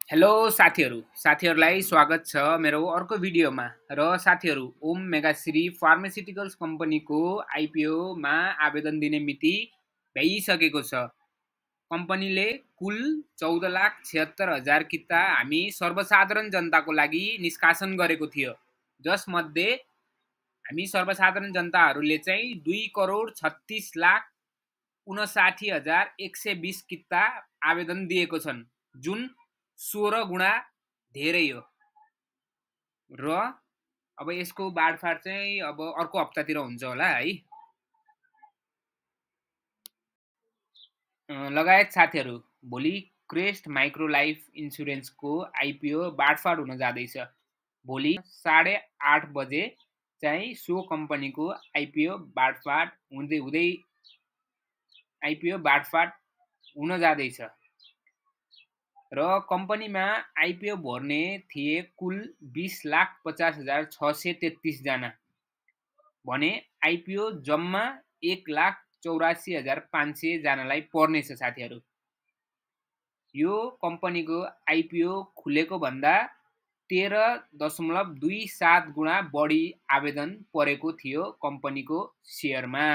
Hello साथीहरूलाई स्वागत छ मेरो अर्को भिडियोमा। र साथीहरू, ओम मेगाश्री फार्मास्युटिकल्स कम्पनीको आइपिओमा आवेदन दिने मिति भइसकेको छ। कम्पनीले कुल 14,76,000 किता हामी सर्वसाधारण जनताको लागि निष्कासन गरेको थियो, जसमध्ये हामी सर्वसाधारण जनताहरूले चाहिँ 2,36,59,120 किता आवेदन दिएको छन्, जुन 16 गुणा धेरै हो। र अब यसको बाडफाड चाहिँ अब अर्को हप्तातिर हुन्छ होला है। लगायत साथीहरू, भोलि क्रेस्ट माइक्रो लाइफ इन्सुरेन्सको आइपिओ बाडफाड हुन जाँदैछ। भोलि 8:30 बजे चाहिँ सो कम्पनीको आइपिओ बाडफाड हुन जाँदैछ। र कम्पनीमा आइपिओ भर्ने थिए कुल 20,50,633 जना भने आइपिओ जम्मा 1,84,500 जनालाई पर्नेछ साथीहरू। यो कम्पनीको आइपिओ खुलेको भन्दा 13.27 गुणा बढी आवेदन परेको थियो कम्पनीको सेयरमा।